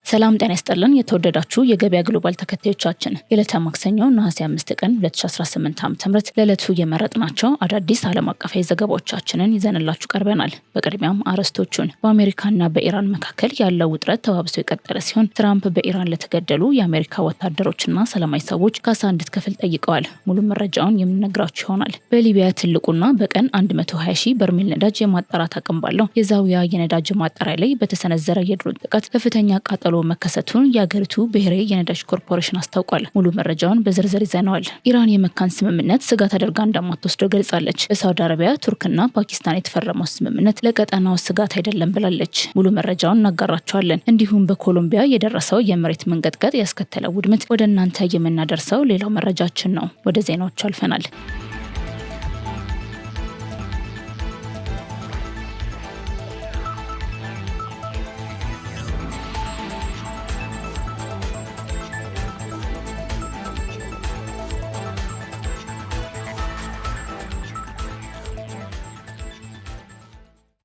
ሰላም ጤና ይስጥልን የተወደዳችሁ የገበያ ግሎባል ተከታዮቻችን የዕለተ ማክሰኞ ነሐሴ 5 ቀን 2018 ዓ.ም ለዕለቱ የመረጥናቸው አዳዲስ ዓለም አቀፋዊ ዘገባዎቻችንን ይዘንላችሁ ቀርበናል። በቅድሚያም አርዕስቶቹን በአሜሪካና በኢራን መካከል ያለው ውጥረት ተባብሶ የቀጠለ ሲሆን ትራምፕ በኢራን ለተገደሉ የአሜሪካ ወታደሮችና ሰላማዊ ሰዎች ካሳ እንድትከፍል ጠይቀዋል። ሙሉ መረጃውን የምንነግራችሁ ይሆናል። በሊቢያ ትልቁና በቀን 120 ሺህ በርሜል ነዳጅ የማጣራት አቅም ባለው የዛዊያ የነዳጅ ማጣሪያ ላይ በተሰነዘረ የድሮን ጥቃት ከፍተኛ ቃጠሎ መከሰቱን የአገሪቱ ብሔራዊ የነዳጅ ኮርፖሬሽን አስታውቋል። ሙሉ መረጃውን በዝርዝር ይዘነዋል። ኢራን የመካን ስምምነት ስጋት አድርጋ እንደማትወስደው ገልጻለች። በሳውዲ አረቢያ፣ ቱርክና ፓኪስታን የተፈረመው ስምምነት ለቀጠናው ስጋት አይደለም ብላለች። ሙሉ መረጃውን እናጋራቸዋለን። እንዲሁም በኮሎምቢያ የደረሰው የመሬት መንቀጥቀጥ ያስከተለው ውድመት ወደ እናንተ የምናደርሰው ሌላው መረጃችን ነው። ወደ ዜናዎቹ አልፈናል።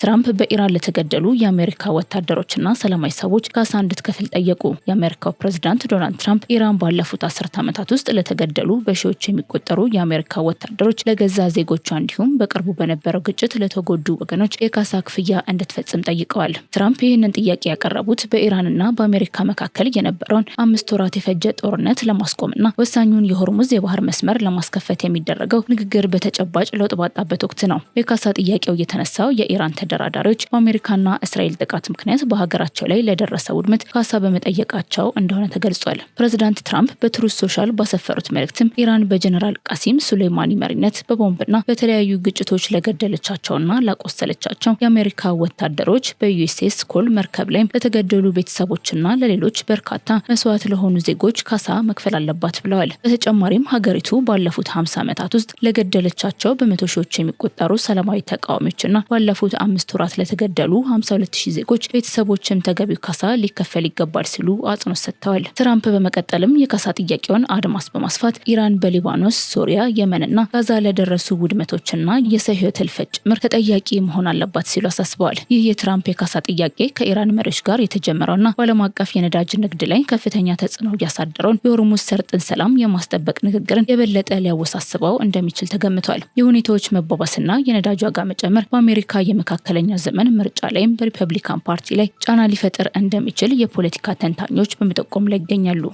ትራምፕ በኢራን ለተገደሉ የአሜሪካ ወታደሮችና ሰላማዊ ሰዎች ካሳ እንድትከፍል ጠየቁ። የአሜሪካው ፕሬዝዳንት ዶናልድ ትራምፕ ኢራን ባለፉት 10 ዓመታት ውስጥ ለተገደሉ በሺዎች የሚቆጠሩ የአሜሪካ ወታደሮች፣ ለገዛ ዜጎቿ እንዲሁም በቅርቡ በነበረው ግጭት ለተጎዱ ወገኖች የካሳ ክፍያ እንድትፈጽም ጠይቀዋል። ትራምፕ ይህንን ጥያቄ ያቀረቡት በኢራንና በአሜሪካ መካከል የነበረውን 5 ወራት የፈጀ ጦርነት ለማስቆምና ወሳኙን የሆርሙዝ የባህር መስመር ለማስከፈት የሚደረገው ንግግር በተጨባጭ ለውጥ ባጣበት ወቅት ነው። የካሳ ጥያቄው የተነሳው የኢራን ተደራዳሪዎች በአሜሪካና እስራኤል ጥቃት ምክንያት በሀገራቸው ላይ ለደረሰ ውድመት ካሳ በመጠየቃቸው እንደሆነ ተገልጿል። ፕሬዝዳንት ትራምፕ በትሩዝ ሶሻል ባሰፈሩት መልእክትም ኢራን በጀነራል ቃሲም ሱሌይማኒ መሪነት በቦምብና በተለያዩ ግጭቶች ለገደለቻቸውና ላቆሰለቻቸው የአሜሪካ ወታደሮች በዩኤስኤስ ኮል መርከብ ላይም ለተገደሉ ቤተሰቦችና ለሌሎች በርካታ መስዋዕት ለሆኑ ዜጎች ካሳ መክፈል አለባት ብለዋል። በተጨማሪም ሀገሪቱ ባለፉት 50 ዓመታት ውስጥ ለገደለቻቸው በመቶ ሺዎች የሚቆጠሩ ሰላማዊ ተቃዋሚዎችና ባለፉት 5 ወራት ለተገደሉ 52000 ዜጎች ቤተሰቦችም ተገቢው ካሳ ሊከፈል ይገባል ሲሉ አጽንኦት ሰጥተዋል። ትራምፕ በመቀጠልም የካሳ ጥያቄውን አድማስ በማስፋት ኢራን በሊባኖስ፣ ሶሪያ፣ የመንና ጋዛ ለደረሱ ውድመቶችና የሰው ሕይወት እልፈት ጭምር ተጠያቂ መሆን አለባት ሲሉ አሳስበዋል። ይህ የትራምፕ የካሳ ጥያቄ ከኢራን መሪዎች ጋር የተጀመረውና በዓለም አቀፍ የነዳጅ ንግድ ላይ ከፍተኛ ተጽዕኖ እያሳደረውን የሆርሙዝ ሰርጥን ሰላም የማስጠበቅ ንግግርን የበለጠ ሊያወሳስበው እንደሚችል ተገምቷል። የሁኔታዎች መባባስና የነዳጅ ዋጋ መጨመር በአሜሪካ የመካከለኛ ዘመን ምርጫ ላይም በሪፐብሊካን ፓርቲ ላይ ጫና ሊፈጥር እንደሚችል የፖለቲካ ተንታኞች በመጠቆም ላይ ይገኛሉ።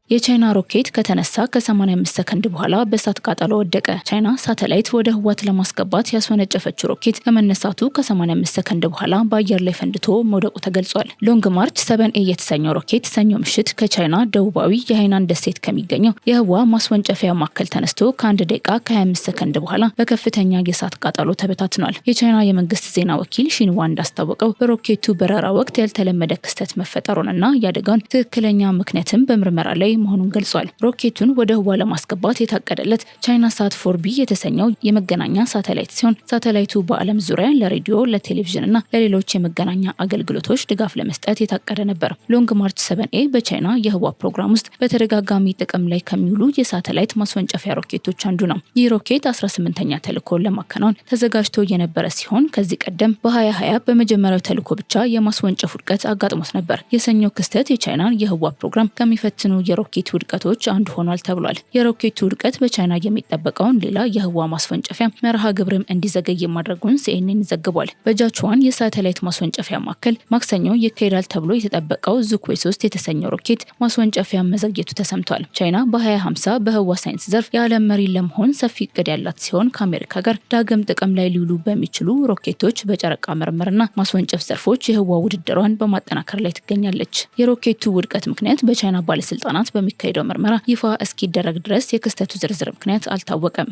የቻይና ሮኬት ከተነሳ ከ85 ሰከንድ በኋላ በእሳት ቃጠሎ ወደቀ። ቻይና ሳተላይት ወደ ህዋት ለማስገባት ያስወነጨፈችው ሮኬት ከመነሳቱ ከ85 ሰከንድ በኋላ በአየር ላይ ፈንድቶ መውደቁ ተገልጿል። ሎንግ ማርች 7A የተሰኘው ሮኬት ሰኞ ምሽት ከቻይና ደቡባዊ የሃይናን ደሴት ከሚገኘው የህዋ ማስወንጨፊያ ማዕከል ተነስቶ ከ1 ደቂቃ ከ25 ሰከንድ በኋላ በከፍተኛ የእሳት ቃጠሎ ተበታትኗል። የቻይና የመንግስት ዜና ወኪል ሺንዋ እንዳስታወቀው በሮኬቱ በረራ ወቅት ያልተለመደ ክስተት መፈጠሩንና የአደጋውን ትክክለኛ ምክንያትም በምርመራ ላይ መሆኑን ገልጿል። ሮኬቱን ወደ ህዋ ለማስገባት የታቀደለት ቻይና ሳት 4B የተሰኘው የመገናኛ ሳተላይት ሲሆን ሳተላይቱ በዓለም ዙሪያ ለሬዲዮ፣ ለቴሌቪዥን እና ለሌሎች የመገናኛ አገልግሎቶች ድጋፍ ለመስጠት የታቀደ ነበር። ሎንግ ማርች 7A በቻይና የህዋ ፕሮግራም ውስጥ በተደጋጋሚ ጥቅም ላይ ከሚውሉ የሳተላይት ማስወንጨፊያ ሮኬቶች አንዱ ነው። ይህ ሮኬት 18ኛ ተልዕኮን ለማከናወን ተዘጋጅቶ የነበረ ሲሆን ከዚህ ቀደም በ2020 በመጀመሪያው ተልዕኮ ብቻ የማስወንጨፍ ውድቀት አጋጥሞት ነበር። የሰኞው ክስተት የቻይናን የህዋ ፕሮግራም ከሚፈትኑ የሮኬት ውድቀቶች አንዱ ሆኗል ተብሏል። የሮኬቱ ውድቀት በቻይና የሚጠበቀውን ሌላ የህዋ ማስወንጨፊያ መርሃ ግብርም እንዲዘገይ ማድረጉን CNN ዘግቧል። በጃቹዋን የሳተላይት ማስወንጨፊያ ማዕከል ማክሰኞ ይካሄዳል ተብሎ የተጠበቀው ዙክዌ 3 የተሰኘው ሮኬት ማስወንጨፊያ መዘግየቱ ተሰምቷል። ቻይና በ2050 በህዋ ሳይንስ ዘርፍ የዓለም መሪ ለመሆን ሰፊ እቅድ ያላት ሲሆን ከአሜሪካ ጋር ዳግም ጥቅም ላይ ሊውሉ በሚችሉ ሮኬቶች፣ በጨረቃ ምርምርና ማስወንጨፍ ዘርፎች የህዋ ውድድሯን በማጠናከር ላይ ትገኛለች። የሮኬቱ ውድቀት ምክንያት በቻይና ባለስልጣናት በሚካሄደው ምርመራ ይፋ እስኪደረግ ድረስ የክስተቱ ዝርዝር ምክንያት አልታወቀም።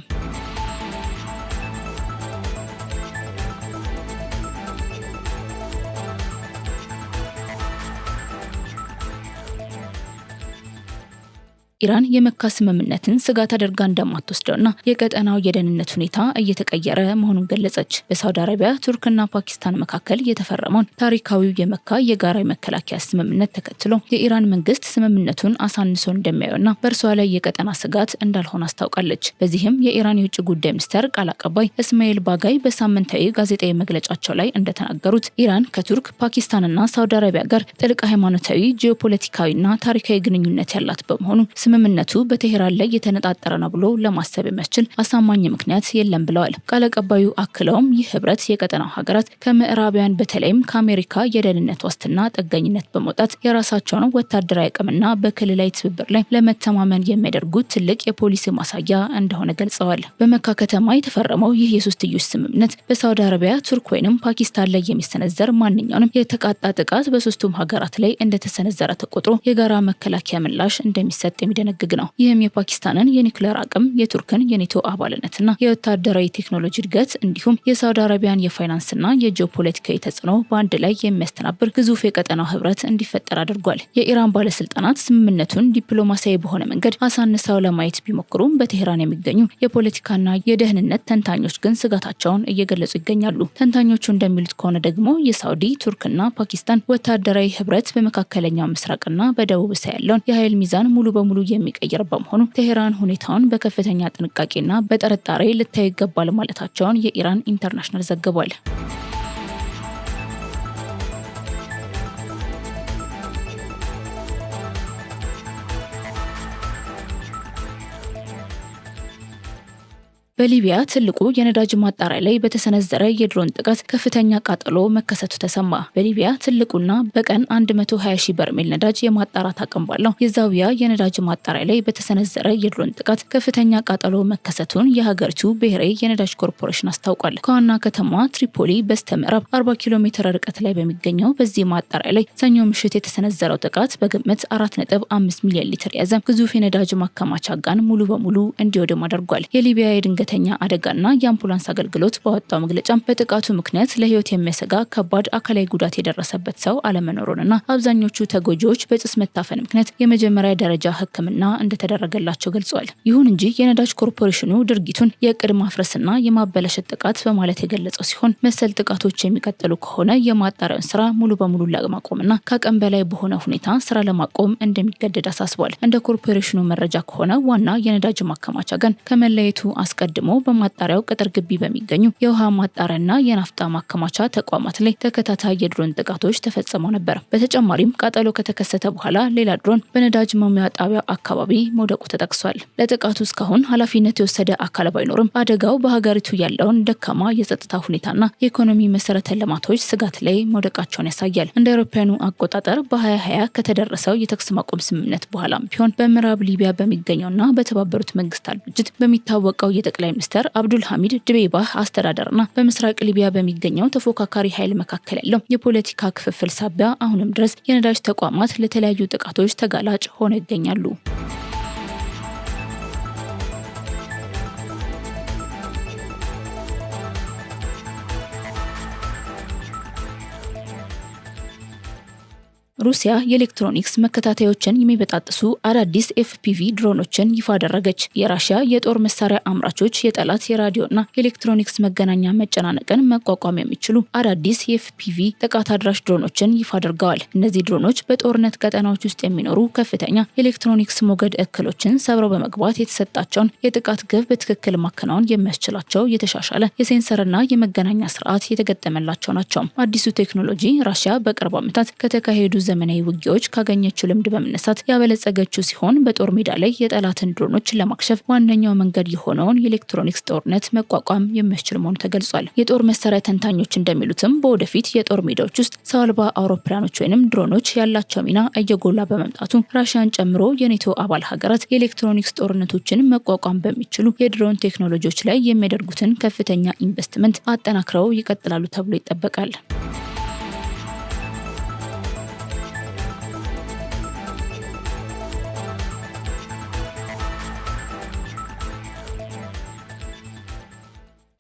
ኢራን የመካ ስምምነትን ስጋት አድርጋ እንደማትወስደውና የቀጠናው የደህንነት ሁኔታ እየተቀየረ መሆኑን ገለጸች። በሳውዲ አረቢያ፣ ቱርክና ፓኪስታን መካከል የተፈረመውን ታሪካዊው የመካ የጋራ መከላከያ ስምምነት ተከትሎ የኢራን መንግስት ስምምነቱን አሳንሶ እንደሚያየውና በእርሷ ላይ የቀጠና ስጋት እንዳልሆነ አስታውቃለች። በዚህም የኢራን የውጭ ጉዳይ ሚኒስቴር ቃል አቀባይ እስማኤል ባጋይ በሳምንታዊ ጋዜጣዊ መግለጫቸው ላይ እንደተናገሩት ኢራን ከቱርክ፣ ፓኪስታንና ሳውዲ አረቢያ ጋር ጥልቅ ሃይማኖታዊ፣ ጂኦፖለቲካዊና ታሪካዊ ግንኙነት ያላት በመሆኑ ስምምነቱ በቴሄራን ላይ የተነጣጠረ ነው ብሎ ለማሰብ የሚያስችል አሳማኝ ምክንያት የለም ብለዋል። ቃል አቀባዩ አክለውም ይህ ህብረት የቀጠናው ሀገራት ከምዕራባውያን በተለይም ከአሜሪካ የደህንነት ዋስትና ጥገኝነት በመውጣት የራሳቸውን ወታደራዊ አቅምና በክልላዊ ትብብር ላይ ለመተማመን የሚያደርጉት ትልቅ የፖሊሲ ማሳያ እንደሆነ ገልጸዋል። በመካ ከተማ የተፈረመው ይህ የሶስትዮሽ ስምምነት በሳውዲ አረቢያ፣ ቱርክ ወይንም ፓኪስታን ላይ የሚሰነዘር ማንኛውንም የተቃጣ ጥቃት በሶስቱም ሀገራት ላይ እንደተሰነዘረ ተቆጥሮ የጋራ መከላከያ ምላሽ እንደሚሰጥ የሚደነግግ ነው። ይህም የፓኪስታንን የኒውክሌር አቅም፣ የቱርክን የኔቶ አባልነትና የወታደራዊ ቴክኖሎጂ እድገት እንዲሁም የሳውዲ አረቢያን የፋይናንስና የጂኦፖለቲካዊ ተጽዕኖ በአንድ ላይ የሚያስተናብር ግዙፍ የቀጠናው ህብረት እንዲፈጠር አድርጓል። የኢራን ባለስልጣናት ስምምነቱን ዲፕሎማሲያዊ በሆነ መንገድ አሳንሰው ለማየት ቢሞክሩም በቴሄራን የሚገኙ የፖለቲካና የደህንነት ተንታኞች ግን ስጋታቸውን እየገለጹ ይገኛሉ። ተንታኞቹ እንደሚሉት ከሆነ ደግሞ የሳውዲ፣ ቱርክና ፓኪስታን ወታደራዊ ህብረት በመካከለኛው ምስራቅና በደቡብ እስያ ያለውን የኃይል ሚዛን ሙሉ በሙሉ የሚቀይር በመሆኑ ቴሄራን ሁኔታውን በከፍተኛ ጥንቃቄና በጥርጣሬ ልታየው ይገባል ማለታቸውን የኢራን ኢንተርናሽናል ዘግቧል። በሊቢያ ትልቁ የነዳጅ ማጣሪያ ላይ በተሰነዘረ የድሮን ጥቃት ከፍተኛ ቃጠሎ መከሰቱ ተሰማ። በሊቢያ ትልቁና በቀን 120 ሺህ በርሜል ነዳጅ የማጣራት አቅም ባለው የዛዊያ የነዳጅ ማጣሪያ ላይ በተሰነዘረ የድሮን ጥቃት ከፍተኛ ቃጠሎ መከሰቱን የሀገሪቱ ብሔራዊ የነዳጅ ኮርፖሬሽን አስታውቋል። ከዋና ከተማ ትሪፖሊ በስተምዕራብ 40 ኪሎ ሜትር ርቀት ላይ በሚገኘው በዚህ ማጣሪያ ላይ ሰኞ ምሽት የተሰነዘረው ጥቃት በግምት 4.5 ሚሊዮን ሊትር የያዘ ግዙፍ የነዳጅ ማከማቻ ጋን ሙሉ በሙሉ እንዲወድም አድርጓል። የሊቢያ የድንገተኛ አደጋና የአምቡላንስ አገልግሎት ባወጣው መግለጫ በጥቃቱ ምክንያት ለህይወት የሚያሰጋ ከባድ አካላዊ ጉዳት የደረሰበት ሰው አለመኖሩንና አብዛኞቹ ተጎጂዎች በጭስ መታፈን ምክንያት የመጀመሪያ ደረጃ ሕክምና እንደተደረገላቸው ገልጿል። ይሁን እንጂ የነዳጅ ኮርፖሬሽኑ ድርጊቱን የእቅድ ማፍረስና የማበላሸት ጥቃት በማለት የገለጸው ሲሆን መሰል ጥቃቶች የሚቀጥሉ ከሆነ የማጣሪያውን ስራ ሙሉ በሙሉ ለማቆምና ከአቅም በላይ በሆነ ሁኔታ ስራ ለማቆም እንደሚገደድ አሳስቧል። እንደ ኮርፖሬሽኑ መረጃ ከሆነ ዋና የነዳጅ ማከማቻ ጋን ከመለየቱ አስቀድሞ በማጣሪያው ቅጥር ግቢ በሚገኙ የውሃ ማጣሪያና የናፍጣ ማከማቻ ተቋማት ላይ ተከታታይ የድሮን ጥቃቶች ተፈጽመው ነበር። በተጨማሪም ቃጠሎ ከተከሰተ በኋላ ሌላ ድሮን በነዳጅ መሙያ ጣቢያው አካባቢ መውደቁ ተጠቅሷል። ለጥቃቱ እስካሁን ኃላፊነት የወሰደ አካል ባይኖርም አደጋው በሀገሪቱ ያለውን ደካማ የጸጥታ ሁኔታና የኢኮኖሚ መሰረተ ልማቶች ስጋት ላይ መውደቃቸውን ያሳያል። እንደ አውሮፓውያኑ አቆጣጠር በ2020 ከተደረሰው የተኩስ ማቆም ስምምነት በኋላም ቢሆን በምዕራብ ሊቢያ በሚገኘውና በተባበሩት መንግስታት ድርጅት በሚታወቀው የጠቅላይ ሚኒስትር አብዱል ሐሚድ ድቤባህ አስተዳደርና በምስራቅ ሊቢያ በሚገኘው ተፎካካሪ ኃይል መካከል ያለው የፖለቲካ ክፍፍል ሳቢያ አሁንም ድረስ የነዳጅ ተቋማት ለተለያዩ ጥቃቶች ተጋላጭ ሆነው ይገኛሉ። ሩሲያ የኤሌክትሮኒክስ መከታተያዎችን የሚበጣጥሱ አዳዲስ ኤፍፒቪ ድሮኖችን ይፋ አደረገች። የራሽያ የጦር መሳሪያ አምራቾች የጠላት የራዲዮና ኤሌክትሮኒክስ መገናኛ መጨናነቅን መቋቋም የሚችሉ አዳዲስ የኤፍፒቪ ጥቃት አድራሽ ድሮኖችን ይፋ አድርገዋል። እነዚህ ድሮኖች በጦርነት ቀጠናዎች ውስጥ የሚኖሩ ከፍተኛ ኤሌክትሮኒክስ ሞገድ እክሎችን ሰብረው በመግባት የተሰጣቸውን የጥቃት ግብ በትክክል ማከናወን የሚያስችላቸው የተሻሻለ የሴንሰርና የመገናኛ ስርዓት የተገጠመላቸው ናቸው። አዲሱ ቴክኖሎጂ ራሽያ በቅርብ ዓመታት ከተካሄዱ ዘመናዊ ውጊያዎች ካገኘችው ልምድ በመነሳት ያበለጸገችው ሲሆን በጦር ሜዳ ላይ የጠላትን ድሮኖች ለማክሸፍ ዋነኛው መንገድ የሆነውን የኤሌክትሮኒክስ ጦርነት መቋቋም የሚያስችል መሆኑ ተገልጿል። የጦር መሳሪያ ተንታኞች እንደሚሉትም በወደፊት የጦር ሜዳዎች ውስጥ ሰው አልባ አውሮፕላኖች ወይንም ድሮኖች ያላቸው ሚና እየጎላ በመምጣቱ ራሽያን ጨምሮ የኔቶ አባል ሀገራት የኤሌክትሮኒክስ ጦርነቶችን መቋቋም በሚችሉ የድሮን ቴክኖሎጂዎች ላይ የሚያደርጉትን ከፍተኛ ኢንቨስትመንት አጠናክረው ይቀጥላሉ ተብሎ ይጠበቃል።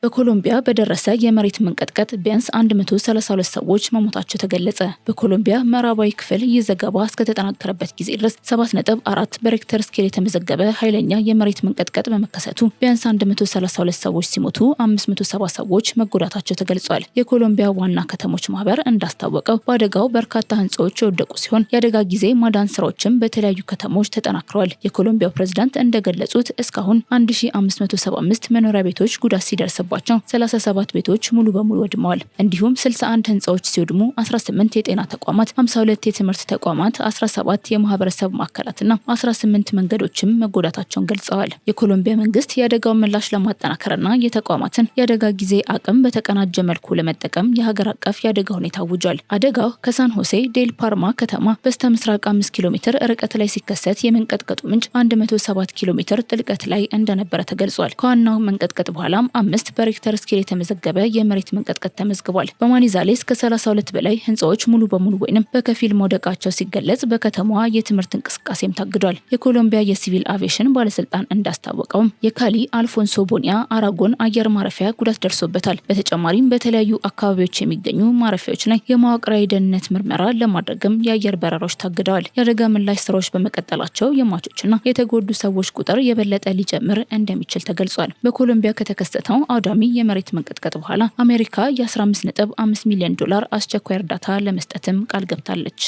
በኮሎምቢያ በደረሰ የመሬት መንቀጥቀጥ ቢያንስ 132 ሰዎች መሞታቸው ተገለጸ። በኮሎምቢያ ምዕራባዊ ክፍል ይህ ዘገባ እስከተጠናከረበት ጊዜ ድረስ 7.4 በሬክተር ስኬል የተመዘገበ ኃይለኛ የመሬት መንቀጥቀጥ በመከሰቱ ቢያንስ 132 ሰዎች ሲሞቱ 570 ሰዎች መጎዳታቸው ተገልጿል። የኮሎምቢያ ዋና ከተሞች ማህበር እንዳስታወቀው በአደጋው በርካታ ህንፃዎች የወደቁ ሲሆን የአደጋ ጊዜ ማዳን ስራዎችም በተለያዩ ከተሞች ተጠናክረዋል። የኮሎምቢያው ፕሬዝዳንት እንደገለጹት እስካሁን 1575 መኖሪያ ቤቶች ጉዳት ሲደርስባቸው 37 ቤቶች ሙሉ በሙሉ ወድመዋል። እንዲሁም 61 ህንፃዎች ሲወድሙ 18 የጤና ተቋማት፣ 52 የትምህርት ተቋማት፣ 17 የማህበረሰብ ማዕከላትና 18 መንገዶችም መጎዳታቸውን ገልጸዋል። የኮሎምቢያ መንግስት የአደጋውን ምላሽ ለማጠናከርና የተቋማትን የአደጋ ጊዜ አቅም በተቀናጀ መልኩ ለመጠቀም የሀገር አቀፍ የአደጋ ሁኔታ አውጇል። አደጋው ከሳን ሆሴ ዴል ፓርማ ከተማ በስተ ምስራቅ 5 ኪሎ ሜትር ርቀት ላይ ሲከሰት የመንቀጥቀጡ ምንጭ 107 ኪሎ ሜትር ጥልቀት ላይ እንደነበረ ተገልጿል። ከዋናው መንቀጥቀጥ በኋላም 5 በሬክተር ስኬል የተመዘገበ የመሬት መንቀጥቀጥ ተመዝግቧል። በማኒዛሌስ ከ32 በላይ ህንፃዎች ሙሉ በሙሉ ወይንም በከፊል መውደቃቸው ሲገለጽ በከተማዋ የትምህርት እንቅስቃሴም ታግዷል። የኮሎምቢያ የሲቪል አቪዬሽን ባለስልጣን እንዳስታወቀውም የካሊ አልፎንሶ ቦኒያ አራጎን አየር ማረፊያ ጉዳት ደርሶበታል። በተጨማሪም በተለያዩ አካባቢዎች የሚገኙ ማረፊያዎች ላይ የመዋቅራዊ ደህንነት ምርመራ ለማድረግም የአየር በረራዎች ታግደዋል። የአደጋ ምላሽ ስራዎች በመቀጠላቸው የሟቾችና የተጎዱ ሰዎች ቁጥር የበለጠ ሊጨምር እንደሚችል ተገልጿል። በኮሎምቢያ ከተከሰተው አውዳሚ የመሬት መንቀጥቀጥ በኋላ አሜሪካ የ15.5 ሚሊዮን ዶላር አስቸኳይ እርዳታ ለመስጠትም ቃል ገብታለች።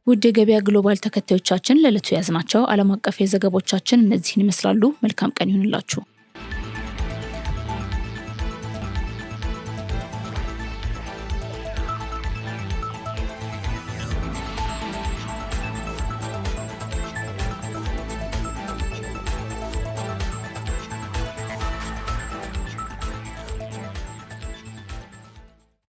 ውድ የገበያ ግሎባል ተከታዮቻችን ለዕለቱ ያዝናቸው ዓለም አቀፍ የዘገቦቻችን እነዚህን ይመስላሉ። መልካም ቀን ይሁንላችሁ።